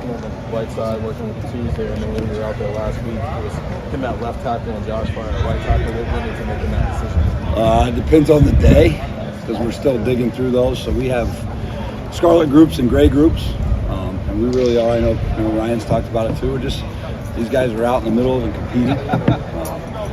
working on the right side, working with the twos there, and then when we were out there last week, it was him at left tackle and Josh Frye at right tackle. What went into making that decision? It depends on the day, because we're still digging through those. So we have scarlet groups and gray groups, and we really are. I know Ryan's talked about it too. We're just, these guys are out in the middle and competing.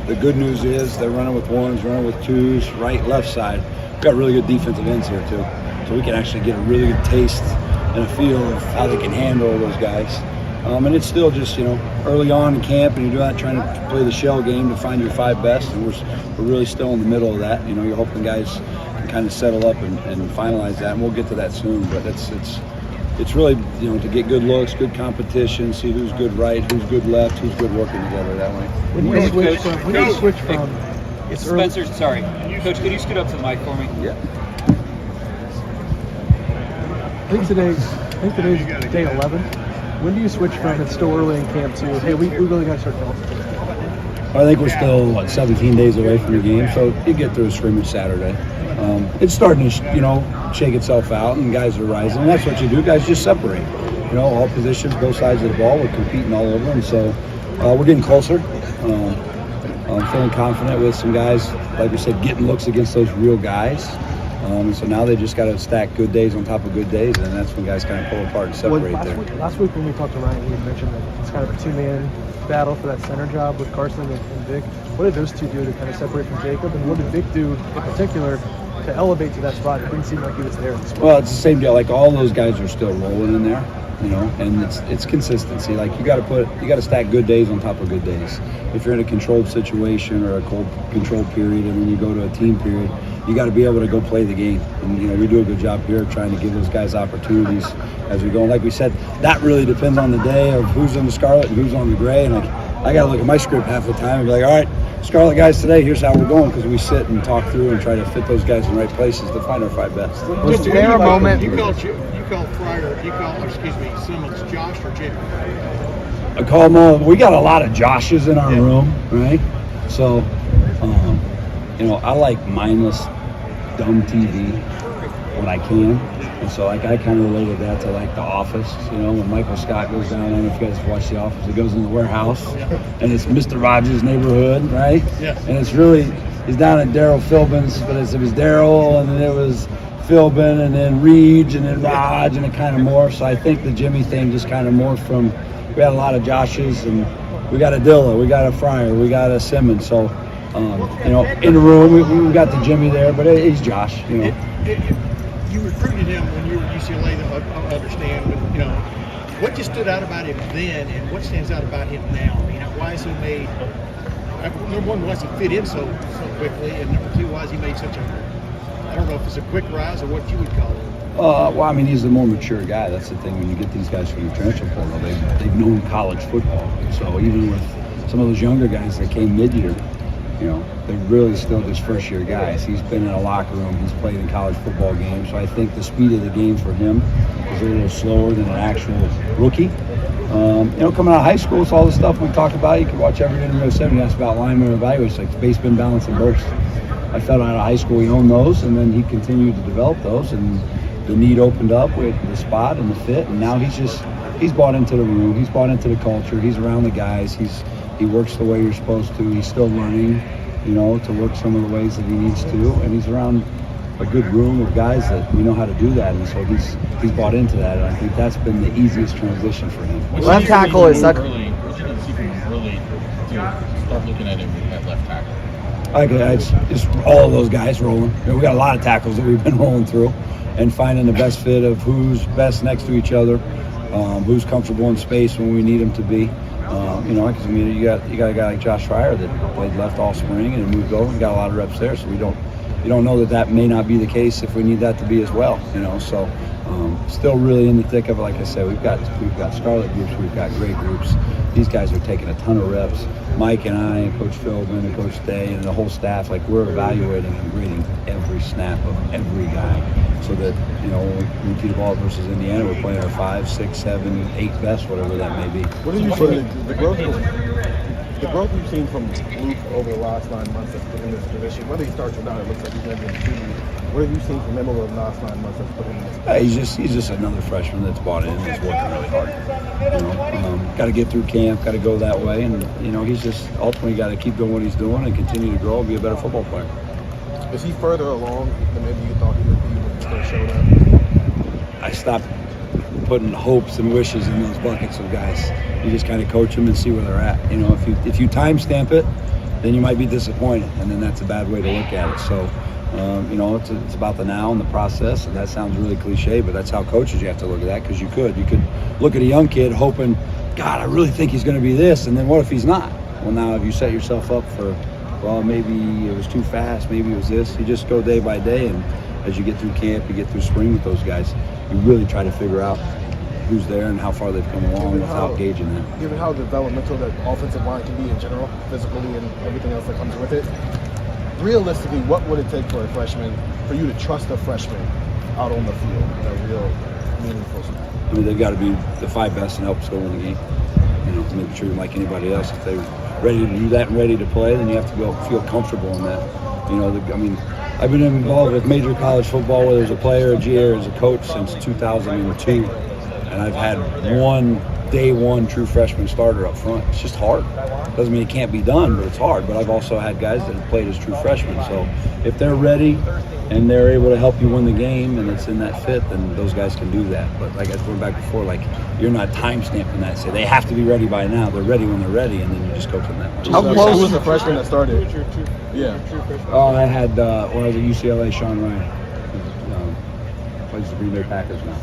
The good news is they're running with ones, running with twos, right, left side. We've got really good defensive ends here too, so we can actually get a really good taste and a feel of how they can handle those guys. And it's still just, early on in camp, and you're doing that, trying to play the shell game to find your 5 best, and we're really still in the middle of that. You're hoping guys can kind of settle up and finalize that, and we'll get to that soon. But it's really, to get good looks, good competition, see who's good right, who's good left, who's good working together that way. When you switch from it's Spencer, sorry. Coach, can you scoot up to the mic for me? Yeah. I think today's day 11. When do you switch from it's still early in camp to, hey, we really got to start going? I think we're still, 17 days away from the game, so you get through a scrimmage Saturday. It's starting to, shake itself out, and guys are rising. And that's what you do. Guys just separate. All positions, both sides of the ball. We're competing all over, and so we're getting closer. I'm feeling confident with some guys, like we said, getting looks against those real guys. And so now they just got to stack good days on top of good days, and that's when guys kind of pull apart and separate last week when we talked to Ryan, we had mentioned that it's kind of a 2-man battle for that center job with Carson and Vic. What did those two do to kind of separate from Jacob, and what did Vic do in particular to elevate to that spot? It didn't seem like he was there. Well, it's the same deal. Like, all those guys are still rolling in there, and it's consistency. Like, you got to stack good days on top of good days. If you're in a controlled situation or a controlled period, and then you go to a team period, you got to be able to go play the game. And we do a good job here trying to give those guys opportunities as we go. And like we said, that really depends on the day of who's in the scarlet and who's on the gray. And I got to look at my script half the time and be like, all right, scarlet guys today, here's how we're going, because we sit and talk through and try to fit those guys in the right places to find our 5 best. Was there a moment? You call Simmons Josh or Jimmy? I call them all. We got a lot of Joshes in our room, right? So, I like mindless, dumb TV when I can. And so, I kind of related that to, The Office. When Michael Scott goes down, I don't know if you guys watch The Office, he goes in the warehouse, and it's Mr. Rogers' neighborhood, right? Yeah. And it's really, he's down at Daryl Philbin's, but it was Daryl, and then it was Philbin, and then Reed, and then Raj, and it kind of morphed. So I think the Jimmy thing just kind of morphed from, we had a lot of Joshes, and we got a Dilla, we got a Fryer, we got a Simmons. So, in the room, we got the Jimmy there, but he's Josh, You recruited him when you were at UCLA, I understand, but, what just stood out about him then, and what stands out about him now? Why is he made, number one, why does he fit in so quickly, and number two, why has he made such I don't know if it's a quick rise or what you would call it. He's the more mature guy. That's the thing. When you get these guys from the transfer portal, they've known college football. So even with some of those younger guys that came mid-year, they're really still just first-year guys. He's been in a locker room. He's played in college football games. So I think the speed of the game for him is a little slower than an actual rookie. Coming out of high school, it's all the stuff we talked about. You can watch every interview 7. He asked about lineman evaluation, like base, spin, balance, and burst. I felt out of high school he owned those, and then he continued to develop those, and the need opened up with the spot and the fit, and now he's bought into the room, he's bought into the culture, he's around the guys, he works the way you're supposed to, he's still learning, to work some of the ways that he needs to, and he's around a good room of guys that we know how to do that, and so he's bought into that, and I think that's been the easiest transition for him. Left tackle is such. Really start looking at him at left tackle. It's just all of those guys rolling. We got a lot of tackles that we've been rolling through, and finding the best fit of who's best next to each other, who's comfortable in space when we need them to be. You got a guy like Josh Fryer that played left all spring and moved over and got a lot of reps there. So you don't know that may not be the case if we need that to be as well. So still really in the thick of it. Like I said, we've got scarlet groups, we've got gray groups. These guys are taking a ton of reps. Mike and I, and Coach Philbin, and Coach Day, and the whole staff, we're evaluating and grading every snap of every guy, so that when we keep the ball versus Indiana, we're playing our 5, 6, 7, 8 best, whatever that may be. What did you say the growth you've seen from Luke over the last 9 months in this division? Whether he starts or not, it looks like he's going to be in the What have you seen from him over the last 9 months that's put him in this? He's just another freshman that's bought in. He's working really hard. Got to get through camp, got to go that way, and he's just ultimately got to keep doing what he's doing and continue to grow and be a better football player. Is he further along than maybe you thought he would be when he still showed up? I stopped putting hopes and wishes in those buckets of guys. You just kind of coach them and see where they're at. If you timestamp it, then you might be disappointed, and then that's a bad way to look at it. So, it's about the now and the process, and that sounds really cliche, but that's how coaches you have to look at that, because you could look at a young kid hoping, God, I really think he's going to be this, and then what if he's not? Well, now have you set yourself up for, well, maybe it was too fast, maybe it was this. You just go day by day, and as you get through camp, you get through spring with those guys, you really try to figure out who's there and how far they've come along without gauging that. Given how developmental that offensive line can be in general, physically and everything else that comes with it, realistically, what would it take for a freshman, for you to trust a freshman out on the field in a real meaningful spot? I mean, they've got to be the 5 best and help us go win the game. To make sure like anybody else, if they're ready to do that and ready to play, then you have to feel comfortable in that. I've been involved with major college football, whether as a player, a GA, or as a coach since 2002. And I've had day one true freshman starter up front. It's just hard. Doesn't mean it can't be done, but it's hard. But I've also had guys that have played as true freshmen. So if they're ready and they're able to help you win the game and it's in that fit, then those guys can do that. But like I was going back before, you're not time stamping that. Say they have to be ready by now. They're ready when they're ready, and then you just coach them that way. How close was the freshman that started? Oh, I had when I was at UCLA, Sean Ryan. Plays the Green Bay Packers now.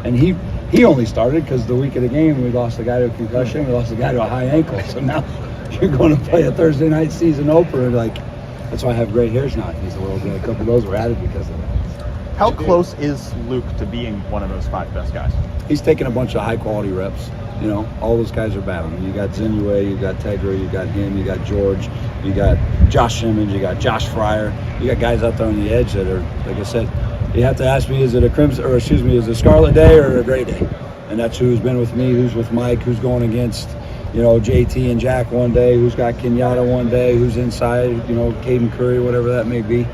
And he only started because the week of the game we lost a guy to a concussion, we lost a guy to a high ankle. So now you're going to play a Thursday night season opener. That's why I have gray hairs now. A couple of those were added because of that. How close is Luke to being one of those 5 best guys? He's taking a bunch of high quality reps. All those guys are battling. You got Zinue, you got Tegra, you got him, you got George, you got Josh Simmons, you got Josh Frye. You got guys out there on the edge that are, like I said, you have to ask me, is it a Scarlet Day or a Gray Day? And that's who's been with me, who's with Mike, who's going against, JT and Jack one day, who's got Kenyatta one day, who's inside, Caden Curry, whatever that may be.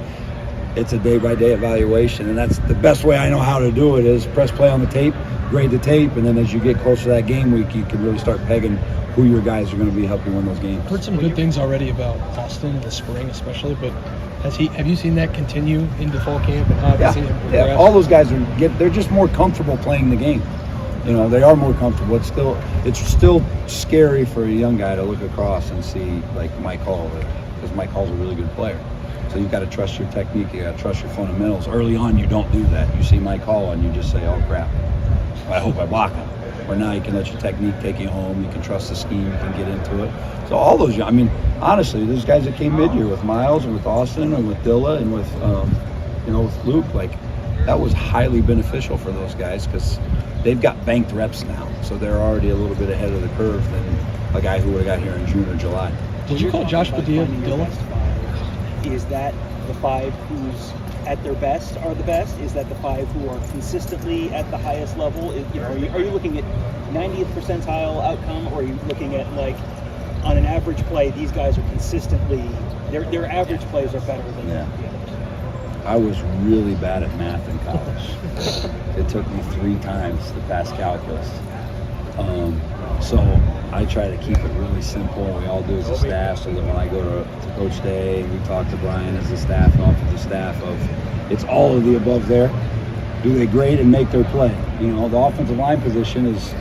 It's a day-by-day evaluation, and that's the best way I know how to do it is press play on the tape, grade the tape, and then as you get closer to that game week, you can really start pegging who your guys are going to be helping win those games. Heard some good things already about Austin in the spring, especially. But have you seen that continue into fall camp? And how have you seen him progress? Yeah. All those guys they're just more comfortable playing the game. They are more comfortable. It's still scary for a young guy to look across and see like Mike Hall, because Mike Hall's a really good player. So you've got to trust your technique. You got to trust your fundamentals. Early on, you don't do that. You see Mike Hall and you just say, "Oh crap, I hope I block him." Or now you can let your technique take you home. You can trust the scheme. You can get into it. So all those, honestly, those guys that came mid-year with Miles and with Austin and with Dilla and with, with Luke, that was highly beneficial for those guys because they've got banked reps now. So they're already a little bit ahead of the curve than a guy who would have got here in June or July. Did you call Josh Padilla Dilla? Is that the 5 who's at their best are the best? Is that the 5 who are consistently at the highest level? Are you looking at 90th percentile outcome, or are you looking at on an average play, these guys are consistently their average plays are better than the others? I was really bad at math in college. It took me 3 times to pass calculus. So I try to keep it really simple. We all do as a staff, so that when I go to Coach Day, we talk to Brian as a staff and offensive staff it's all of the above there. Do they grade and make their play? The offensive line position is,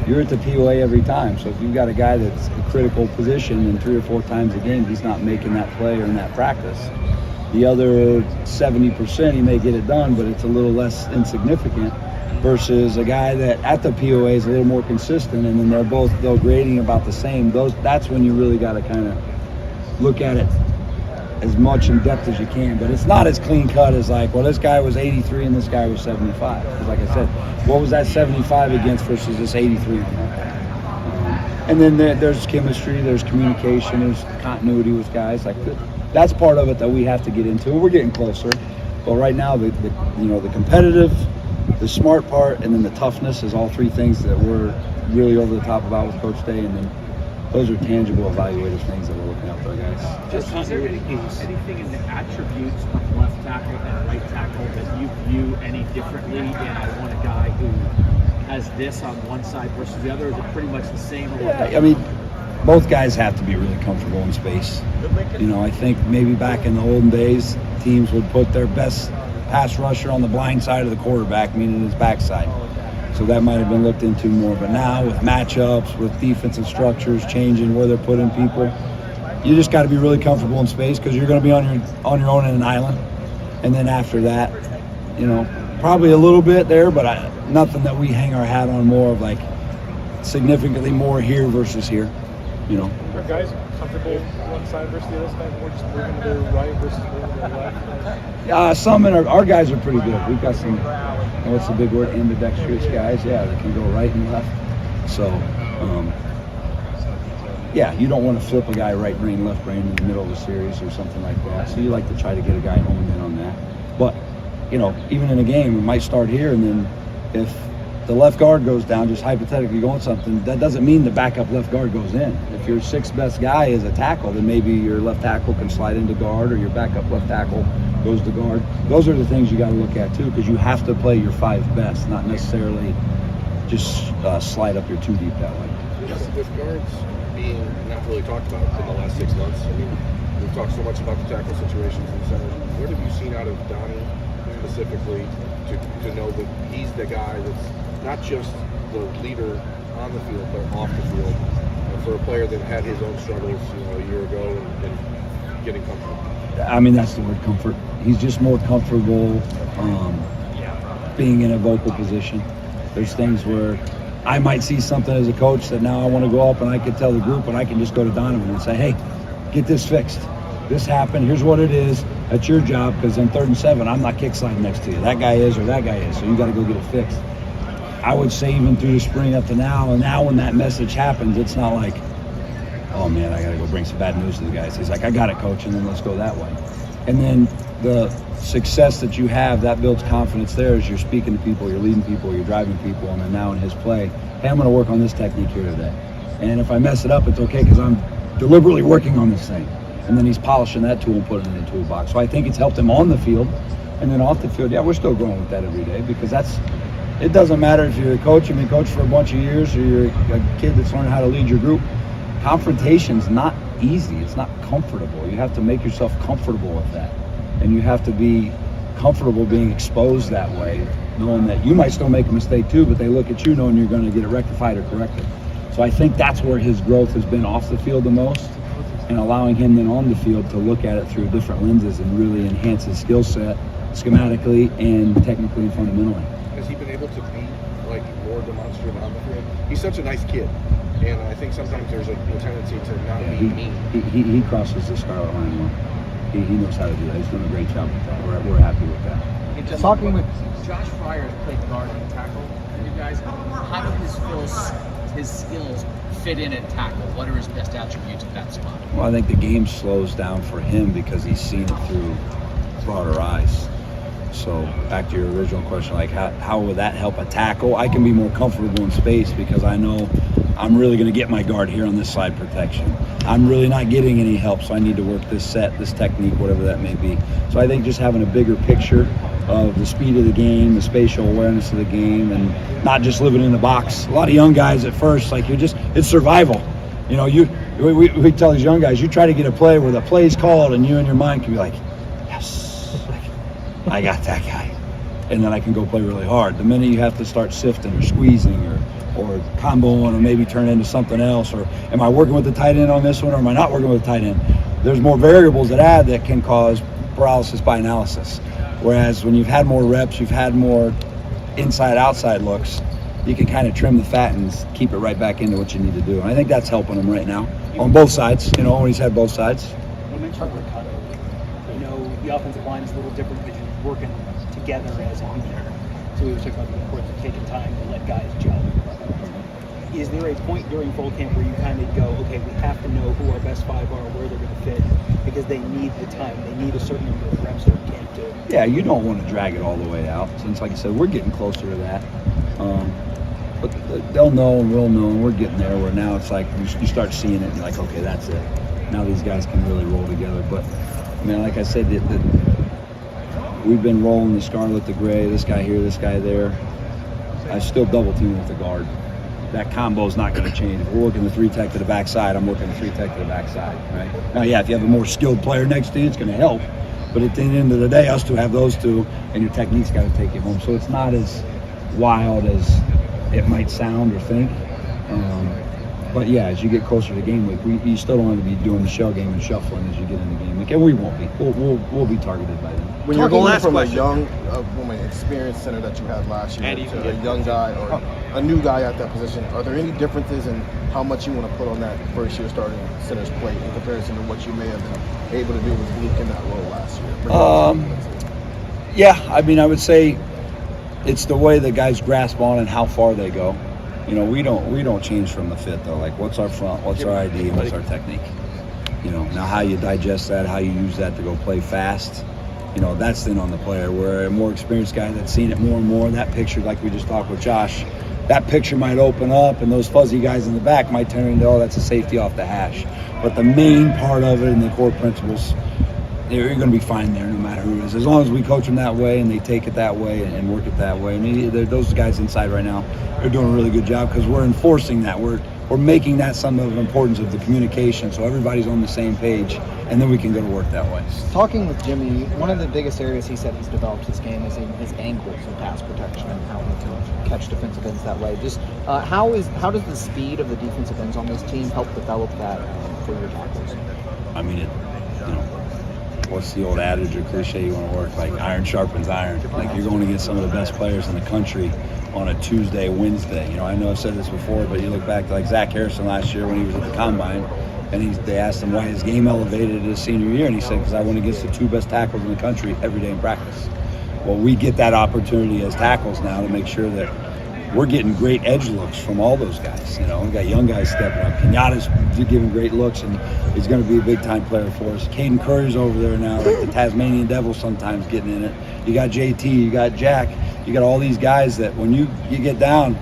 you're at the POA every time. So if you've got a guy that's a critical position and 3 or 4 times a game, he's not making that play or in that practice. The other 70%, he may get it done, but it's a little less insignificant versus a guy that at the POA is a little more consistent, and then they're both grading about the same. That's when you really got to kind of look at it as much in depth as you can. But it's not as clean cut as this guy was 83 and this guy was 75. Because like I said, what was that 75 against versus this 83? And then there's chemistry, there's communication, there's continuity with guys. That's part of it that we have to get into. We're getting closer. But right now, the competitive, the smart part, and then the toughness is all 3 things that we're really over the top about with Coach Day. And then those are tangible, evaluative things that we're looking out for our guys. Just Is there anything in the attributes of left tackle and right tackle that you view any differently? And I want a guy who has this on one side versus the other. Is it pretty much the same? Yeah, I mean, both guys have to be really comfortable in space. You know, I think maybe back in the olden days, teams would put their best pass rusher on the blind side of the quarterback, meaning his backside. So that might have been looked into more. But now with matchups, with defensive structures changing where they're putting people, you just got to be really comfortable in space because you're going to be on your own in an island. And then after that, you know, probably a little bit there, but nothing that we hang our hat on more of like significantly more here versus here. You know. Are guys comfortable one side versus the other side? We're just moving to the right versus moving to the left? Some in our guys are pretty good. We've got some, what's the big word, ambidextrous guys, yeah, that can go right and left. So, yeah, you don't want to flip a guy right brain, left brain in the middle of a series or something like that. So you like to try to get a guy honed in on that. But, you know, even in a game, we might start here, and then if the left guard goes down, just hypothetically going something, that doesn't mean the backup left guard goes in. If your sixth best guy is a tackle, then maybe your left tackle can slide into guard or your backup left tackle goes to guard. Those are the things you got to look at too, because you have to play your five best, not necessarily just slide up your two deep that way. Justin, with guards being not really talked about in the last 6 months, I mean, we've talked so much about the tackle situations in the center. What have you seen out of Donnie specifically to know that he's the guy that's not just the leader on the field, but off the field, for a player that had his own struggles, you know, a year ago and getting comfortable? I mean, that's the word, comfort. He's just more comfortable being in a vocal position. There's things where I might see something as a coach that now I want to go up and I could tell the group, and I can just go to Donovan and say, hey, get this fixed. This happened. Here's what it is. That's your job, because in 3rd and 7, I'm not kick sliding next to you. That guy is or that guy is, so you got to go get it fixed. I would say even through the spring up to now, and now when that message happens, it's not like, oh man, I got to go bring some bad news to the guys. He's like, I got it, coach, and then let's go that way. And then the success that you have, that builds confidence there as you're speaking to people, you're leading people, you're driving people, and then now in his play, hey, I'm going to work on this technique here today. And if I mess it up, it's okay because I'm deliberately working on this thing. And then he's polishing that tool and putting it in the toolbox. So I think it's helped him on the field. And then off the field, yeah, we're still growing with that every day, because it doesn't matter if you're a coach, you've been coached for a bunch of years, or you're a kid that's learning how to lead your group. Confrontation's not easy. It's not comfortable. You have to make yourself comfortable with that. And you have to be comfortable being exposed that way, knowing that you might still make a mistake too, but they look at you knowing you're going to get it rectified or corrected. So I think that's where his growth has been off the field the most, and allowing him then on the field to look at it through different lenses and really enhance his skill set schematically and technically and fundamentally. Has he been able to be like more demonstrative on the field? He's such a nice kid, and I think sometimes there's a tendency to not be mean. He crosses the scarlet line well. He knows how to do that. He's doing a great job with that. We're happy with that. Talking with Josh Frye played guard and tackle, and you guys, how do his skills fit in at tackle? What are his best attributes at that spot? Well, I think the game slows down for him because he's seen it through broader eyes. So back to your original question, like how would that help a tackle? I can be more comfortable in space because I know I'm really going to get my guard here on this side protection. I'm really not getting any help, so I need to work this set, this technique, whatever that may be. So I think just having a bigger picture of the speed of the game, the spatial awareness of the game, and not just living in the box. A lot of young guys at first, like it's survival. You know, we tell these young guys, you try to get a play where the play's called and you in your mind can be like, yes, I got that guy. And then I can go play really hard. The minute you have to start sifting or squeezing or comboing or maybe turn into something else, or am I working with the tight end on this one or am I not working with the tight end? There's more variables that add that can cause paralysis by analysis. Whereas when you've had more reps, you've had more inside-outside looks, you can kind of trim the fat and keep it right back into what you need to do. And I think that's helping him right now on both sides, you know, when he's had both sides. You mentioned versatility. You know, the offensive line is a little different because you're working together as a unit. So we were talking about the importance of taking time to let guys jump. Is there a point during fall camp where you kind of go, okay, we have to know who our best five are, where they're going to fit, because they need the time, they need a certain number of reps or camp to. Yeah, you don't want to drag it all the way out. Since, like I said, we're getting closer to that. but they'll know and we'll know, and we're getting there. Where now it's like you start seeing it, and you're like, okay, that's it. Now these guys can really roll together. But I mean, like I said, we've been rolling the scarlet, the gray, this guy here, this guy there. I still double team with the guard. That combo is not going to change. If we're working the 3-tech to the backside, I'm working the 3-tech to the backside, right? Now, yeah, if you have a more skilled player next to you, it's going to help. But at the end of the day, us two have those two, and your technique's got to take you home. So it's not as wild as it might sound or think. But yeah, as you get closer to game week, you still don't want to be doing the shell game and shuffling as you get into game week, and we won't be. We'll be targeted by them. When you're going from a young, experienced center that you had last year to a young guy or a new guy at that position, are there any differences in how much you want to put on that first year starting center's plate in comparison to what you may have been able to do with Luke in that role last year? Yeah, I mean, I would say it's the way the guys grasp on and how far they go. You know, we don't change from the fit though. Like, what's our front, what's our ID, and what's our technique? You know, now how you digest that, how you use that to go play fast. You know, that's then on the player. Where a more experienced guy that's seen it more and more, that picture, like we just talked with Josh, that picture might open up, and those fuzzy guys in the back might turn into, oh, that's a safety off the hash. But the main part of it and the core principles, you're going to be fine there no matter who it is. As long as we coach them that way and they take it that way and work it that way. And those guys inside right now, they're doing a really good job because we're enforcing that. We're making that some of the importance of the communication so everybody's on the same page, and then we can go to work that way. Talking with Jimmy, one of the biggest areas he said he's developed his game is in his ankles and pass protection and how he can catch defensive ends that way. Just how does the speed of the defensive ends on this team help develop that for your tackles? I mean, what's the old adage or cliche you want to work? Like, iron sharpens iron. Like, you're going against some of the best players in the country on a Tuesday, Wednesday. You know, I know I've said this before, but you look back to like Zach Harrison last year when he was at the Combine, and they asked him why his game elevated his senior year, and he said, because I went against the two best tackles in the country every day in practice. Well, we get that opportunity as tackles now to make sure that we're getting great edge looks from all those guys. You know, we got young guys stepping up. Kenyatta's giving great looks, and he's going to be a big-time player for us. Caden Curry's over there now, like the Tasmanian Devil sometimes getting in it. You got JT, you got Jack, you got all these guys that when you get down,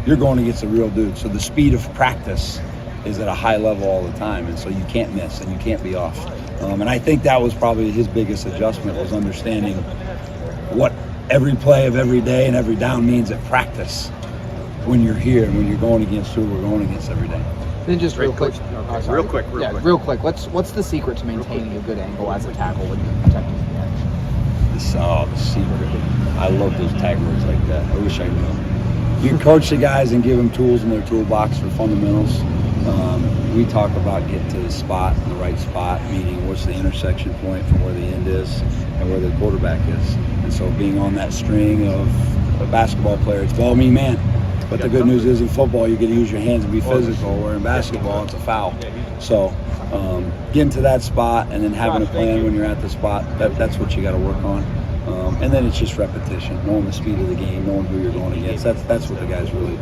you're going against a real dude. So the speed of practice is at a high level all the time, and so you can't miss and you can't be off. And I think that was probably his biggest adjustment, was understanding what every play of every day and every down means at practice when you're here and when you're going against who we're going against every day. Then just real quick. Real quick. Real quick. What's the secret to maintaining a good angle as a tackle when you're protecting the edge? The secret. I love those tag words like that. I wish I knew. You coach the guys and give them tools in their toolbox for fundamentals. We talk about getting to the spot, the right spot, meaning what's the intersection point from where the end is and where the quarterback is. And so being on that string of a basketball player, it's ball, me, man. But the good news is in football, you get to use your hands and be physical, where in basketball, it's a foul. So getting to that spot and then having a plan when you're at the spot, that's what you got to work on. And then it's just repetition, knowing the speed of the game, knowing who you're going against. That's what the guys really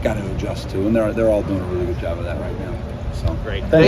got to adjust to, and they're all doing a really good job of that right now. So Great. Thanks.